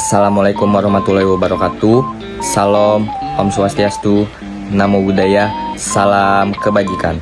Assalamualaikum warahmatullahi wabarakatuh. Salam, Om Swastiastu, Namo Buddhaya, salam kebajikan.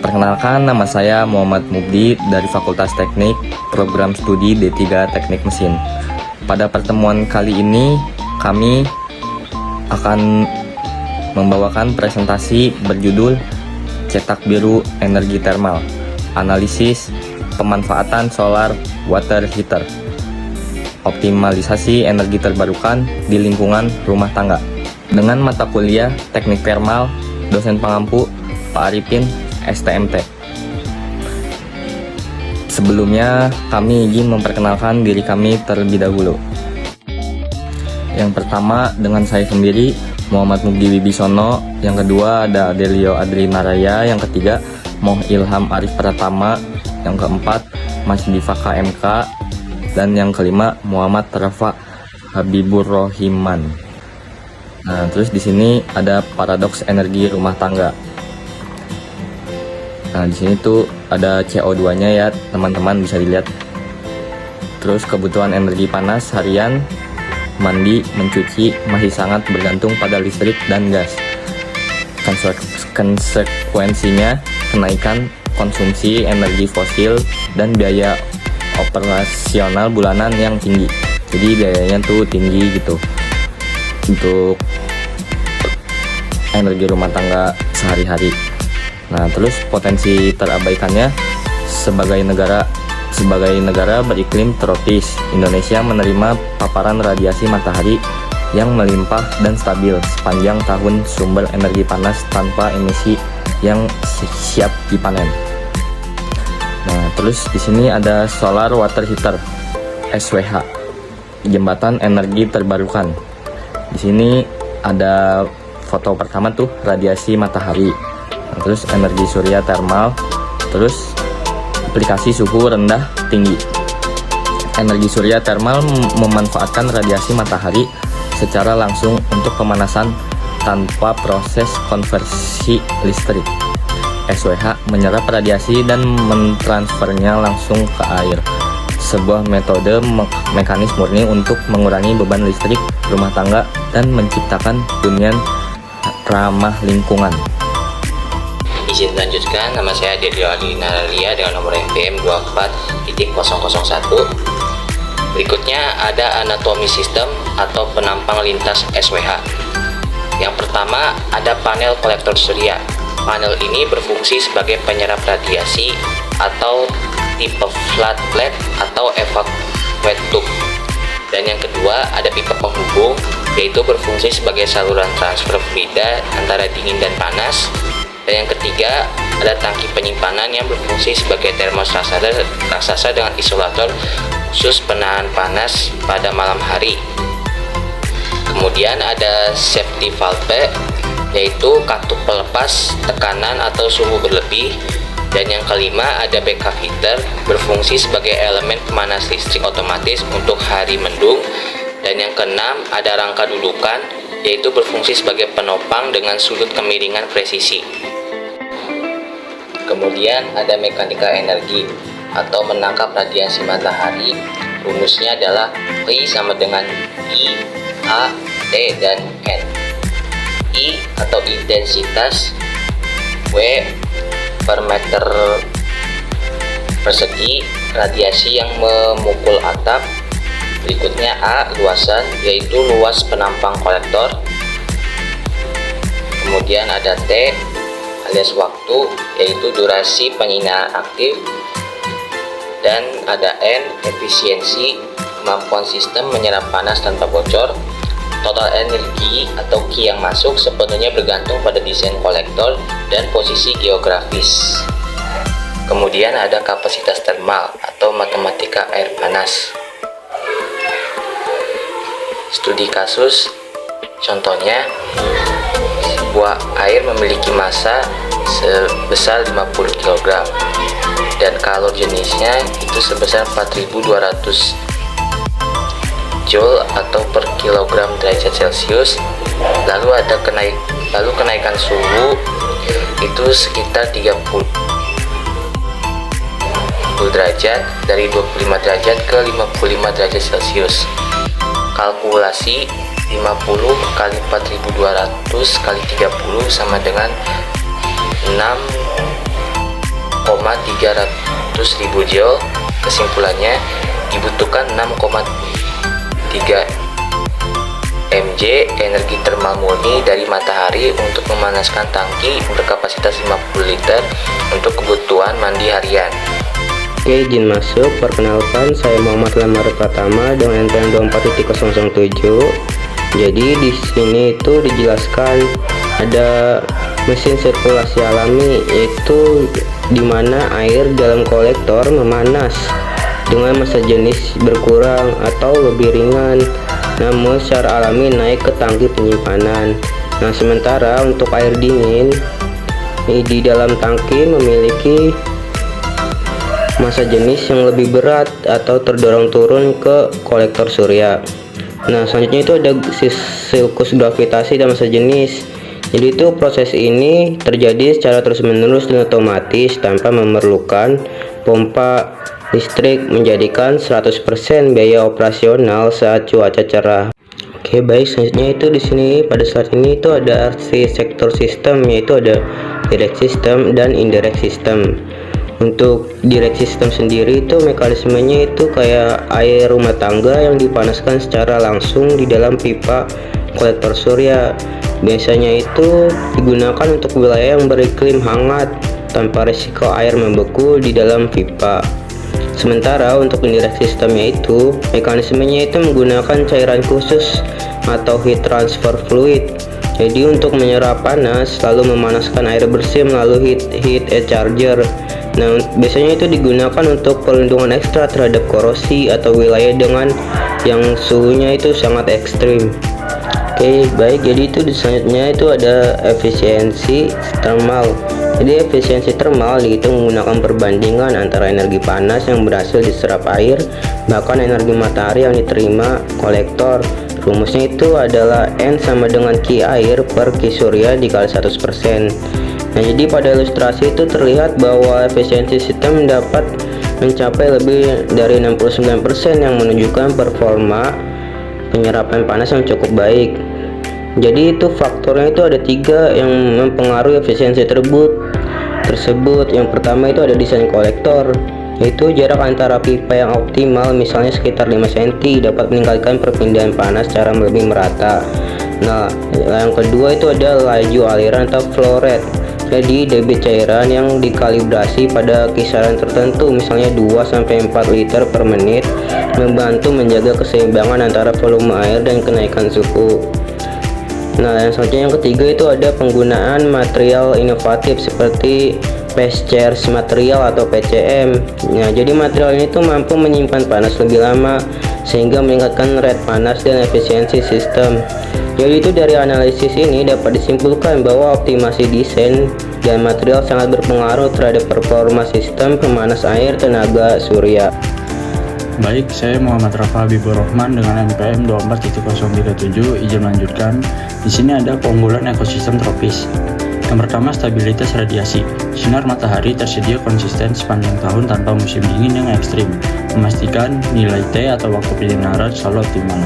Perkenalkan, nama saya Muhammad Mubdi dari Fakultas Teknik, Program Studi D3 Teknik Mesin. Pada pertemuan kali ini, kami akan membawakan presentasi berjudul Cetak Biru Energi Termal, Analisis Pemanfaatan Solar Water Heater, Optimalisasi Energi Terbarukan di Lingkungan Rumah Tangga, dengan mata kuliah Teknik Termal, dosen pengampu Pak Arifin, STMT. Sebelumnya, kami ingin memperkenalkan diri kami terlebih dahulu. Yang pertama, dengan saya sendiri, Muhammad Mubdi Wibisono. Yang kedua, ada Adelio Adri Naraya. Yang ketiga, Moh Ilham Arif Pratama. Yang keempat, Mas Diva KMK. Dan yang kelima, Muhammad Rafa Habibur Rohiman. Nah, terus di sini ada paradoks energi rumah tangga. Nah, di sini tuh ada CO2-nya ya, teman-teman bisa dilihat. Terus kebutuhan energi panas harian, mandi, mencuci masih sangat bergantung pada listrik dan gas. Konsekuensinya kenaikan konsumsi energi fosil dan biaya operasional bulanan yang tinggi. Jadi biayanya tuh tinggi gitu untuk energi rumah tangga sehari-hari. Nah, terus potensi terabaikannya sebagai negara beriklim tropis, Indonesia menerima paparan radiasi matahari yang melimpah dan stabil sepanjang tahun, sumber energi panas tanpa emisi yang siap dipanen. Nah, terus di sini ada solar water heater (SWH), jembatan energi terbarukan. Di sini ada foto pertama tuh radiasi matahari. Nah, terus energi surya termal, terus aplikasi suhu rendah tinggi. Energi surya termal memanfaatkan radiasi matahari secara langsung untuk pemanasan tanpa proses konversi listrik. SWH menyerap radiasi dan mentransfernya langsung ke air. Sebuah metode mekanis murni untuk mengurangi beban listrik rumah tangga dan menciptakan hunian ramah lingkungan. Izin lanjutkan, nama saya Adelio Adri Naraya dengan nomor NPM 24.001. Berikutnya ada anatomi sistem atau penampang lintas SWH. Yang pertama ada panel kolektor surya. Panel ini berfungsi sebagai penyerap radiasi atau tipe flat plate atau evacuate tube. Dan yang kedua ada pipa penghubung, yaitu berfungsi sebagai saluran transfer fluida antara dingin dan panas. Dan yang ketiga ada tangki penyimpanan yang berfungsi sebagai termos raksasa dengan isolator khusus penahan panas pada malam hari. Kemudian ada safety valve, yaitu katup pelepas tekanan atau suhu berlebih. Dan yang kelima ada backup heater, berfungsi sebagai elemen pemanas listrik otomatis untuk hari mendung. Dan yang keenam ada rangka dudukan, yaitu berfungsi sebagai penopang dengan sudut kemiringan presisi. Kemudian ada mekanika energi atau menangkap radiasi matahari. Rumusnya adalah I sama dengan I, A, T, dan N. I atau intensitas, W per meter persegi radiasi yang memukul atap. Berikutnya A, luasan, yaitu luas penampang kolektor. Kemudian ada T alias waktu, yaitu durasi penyinaran aktif. Dan ada N, efisiensi, kemampuan sistem menyerap panas tanpa bocor. Total energi atau Q yang masuk sepenuhnya bergantung pada desain kolektor dan posisi geografis. Kemudian ada kapasitas termal atau matematika air panas. Studi kasus, contohnya sebuah air memiliki massa sebesar 50 kg dan kalor jenisnya itu sebesar 4200 Joule atau per kilogram derajat Celcius. Lalu kenaikan suhu itu sekitar 30 derajat, dari 25 derajat ke 55 derajat Celcius. Kalkulasi 50 kali 4200 kali 30 sama dengan 6,300.000 joule. Kesimpulannya, dibutuhkan 6,3 mJ energi termal murni dari matahari untuk memanaskan tangki berkapasitas 50 liter untuk kebutuhan mandi harian. Oke, izin masuk. Perkenalkan, saya Muhammad Lamar Pratama dengan NPM 24007. Jadi di sini itu dijelaskan ada mesin sirkulasi alami, yaitu dimana air dalam kolektor memanas dengan massa jenis berkurang atau lebih ringan, namun secara alami naik ke tangki penyimpanan. Nah, sementara untuk air dingin di dalam tangki memiliki massa jenis yang lebih berat atau terdorong turun ke kolektor surya. Nah, selanjutnya itu ada siklus gravitasi dan massa jenis. Jadi itu proses ini terjadi secara terus-menerus dan otomatis tanpa memerlukan pompa listrik, menjadikan 100% biaya operasional saat cuaca cerah. Oke, baik, selanjutnya itu di sini pada saat ini itu ada arsitektur sistem, yaitu ada direct system dan indirect system. Untuk direct system sendiri itu mekanismenya itu kayak air rumah tangga yang dipanaskan secara langsung di dalam pipa kolektor surya. Biasanya itu digunakan untuk wilayah yang beriklim hangat tanpa risiko air membeku di dalam pipa. Sementara untuk indirect systemnya itu mekanismenya itu menggunakan cairan khusus atau heat transfer fluid. Jadi untuk menyerap panas lalu memanaskan air bersih melalui heat exchanger. Nah, biasanya itu digunakan untuk perlindungan ekstra terhadap korosi atau wilayah dengan yang suhunya itu sangat ekstrim. Oke, baik, jadi itu selanjutnya itu ada efisiensi termal. Jadi efisiensi termal dihitung menggunakan perbandingan antara energi panas yang berhasil diserap air bahkan energi matahari yang diterima kolektor. Rumusnya itu adalah N sama dengan Q air per Q surya dikali 100%. Nah, jadi pada ilustrasi itu terlihat bahwa efisiensi sistem dapat mencapai lebih dari 69% yang menunjukkan performa penyerapan panas yang cukup baik. Jadi itu faktornya itu ada 3 yang mempengaruhi efisiensi tersebut. Yang pertama itu ada desain kolektor, yaitu jarak antara pipa yang optimal misalnya sekitar 5 cm dapat meningkatkan perpindahan panas secara lebih merata. Nah, yang kedua itu ada laju aliran atau flow rate. Jadi debit cairan yang dikalibrasi pada kisaran tertentu misalnya 2-4 liter per menit membantu menjaga keseimbangan antara volume air dan kenaikan suhu. Nah, yang selanjutnya yang ketiga itu ada penggunaan material inovatif seperti phase charge material atau PCM. Nah, jadi material ini tuh mampu menyimpan panas lebih lama sehingga meningkatkan rate panas dan efisiensi sistem. Jadi itu dari analisis ini dapat disimpulkan bahwa optimasi desain dan material sangat berpengaruh terhadap performa sistem pemanas air tenaga surya. Baik, saya Muhammad Rafa Habibur Rahman dengan NPM 24037. Izin melanjutkan. Di sini ada keunggulan ekosistem tropis. Yang pertama, stabilitas radiasi. Sinar matahari tersedia konsisten sepanjang tahun tanpa musim dingin yang ekstrim, memastikan nilai T atau waktu penyinaran selalu optimal.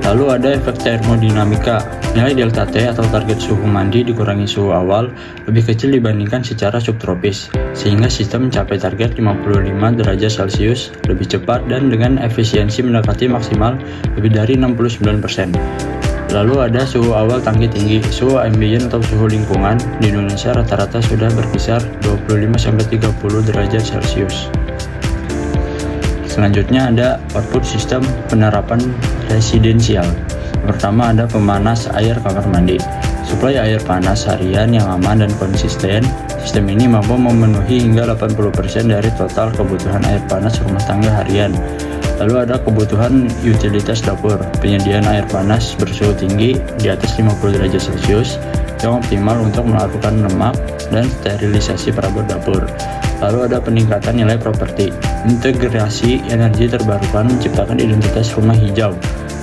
Lalu ada efek termodinamika. Nilai delta T atau target suhu mandi dikurangi suhu awal lebih kecil dibandingkan secara subtropis, sehingga sistem mencapai target 55 derajat Celcius lebih cepat dan dengan efisiensi mendekati maksimal lebih dari 69%. Lalu ada suhu awal tangki tinggi. Suhu ambient atau suhu lingkungan di Indonesia rata-rata sudah berkisar 25-30 derajat Celcius. Selanjutnya ada output sistem penerapan residensial. Pertama ada pemanas air kamar mandi. Suplai air panas harian yang aman dan konsisten. Sistem ini mampu memenuhi hingga 80% dari total kebutuhan air panas rumah tangga harian. Lalu ada kebutuhan utilitas dapur. Penyediaan air panas bersuhu tinggi di atas 50 derajat Celcius yang optimal untuk melakukan lemak dan sterilisasi perabot dapur. Lalu ada peningkatan nilai properti. Integrasi energi terbarukan menciptakan identitas rumah hijau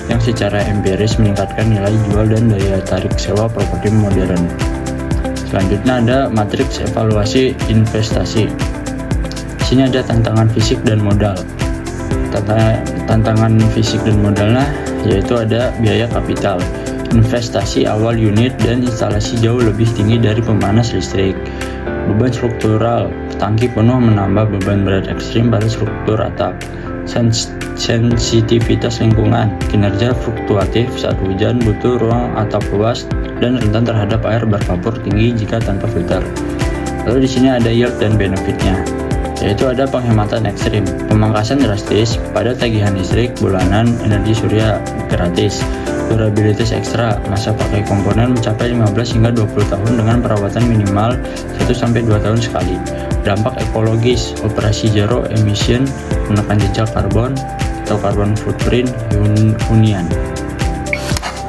yang secara empiris meningkatkan nilai jual dan daya tarik sewa properti modern. Selanjutnya ada matriks evaluasi investasi. Di sini ada tantangan fisik dan modal. Tantangan fisik dan modalnya yaitu ada biaya kapital, investasi awal unit dan instalasi jauh lebih tinggi dari pemanas listrik. Beban struktural, tangki penuh menambah beban berat ekstrim pada struktur atap. Sensitivitas lingkungan, kinerja fluktuatif saat hujan, butuh ruang atap luas dan rentan terhadap air bervapor tinggi jika tanpa filter. Lalu di sini ada yield dan benefitnya, yaitu ada penghematan ekstrim, pemangkasan drastis pada tagihan listrik bulanan, energi surya gratis, durabilitas ekstra, masa pakai komponen mencapai 15 hingga 20 tahun dengan perawatan minimal 1-2 tahun sekali. Dampak ekologis, operasi zero emission, menekan jejak karbon atau carbon footprint hunian.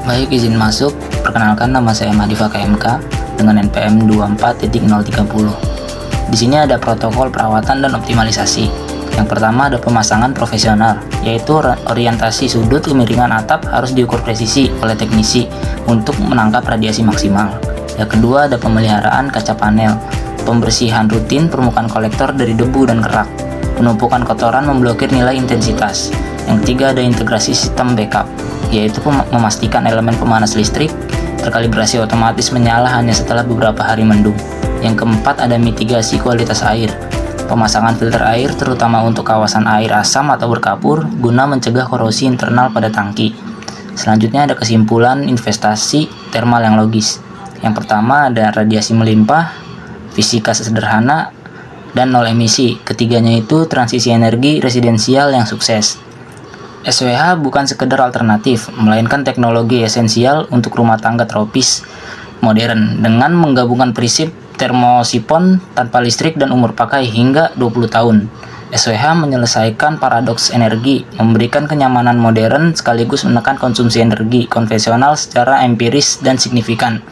Baik, izin masuk. Perkenalkan, nama saya Madifa KMK dengan NPM 24.030. Di sini ada protokol perawatan dan optimalisasi. Yang pertama ada pemasangan profesional, yaitu orientasi sudut kemiringan atap harus diukur presisi oleh teknisi untuk menangkap radiasi maksimal. Yang kedua ada pemeliharaan kaca panel, pembersihan rutin permukaan kolektor dari debu dan kerak, penumpukan kotoran memblokir nilai intensitas. Yang ketiga ada integrasi sistem backup, yaitu memastikan elemen pemanas listrik terkalibrasi otomatis menyala hanya setelah beberapa hari mendung. Yang keempat ada mitigasi kualitas air, pemasangan filter air terutama untuk kawasan air asam atau berkapur guna mencegah korosi internal pada tangki. Selanjutnya ada kesimpulan investasi thermal yang logis. Yang pertama ada radiasi melimpah, fisika sederhana, dan nol emisi. Ketiganya itu transisi energi residensial yang sukses. SWH bukan sekedar alternatif, melainkan teknologi esensial untuk rumah tangga tropis modern dengan menggabungkan prinsip termosifon tanpa listrik dan umur pakai hingga 20 tahun. SWH menyelesaikan paradoks energi, memberikan kenyamanan modern sekaligus menekan konsumsi energi konvensional secara empiris dan signifikan.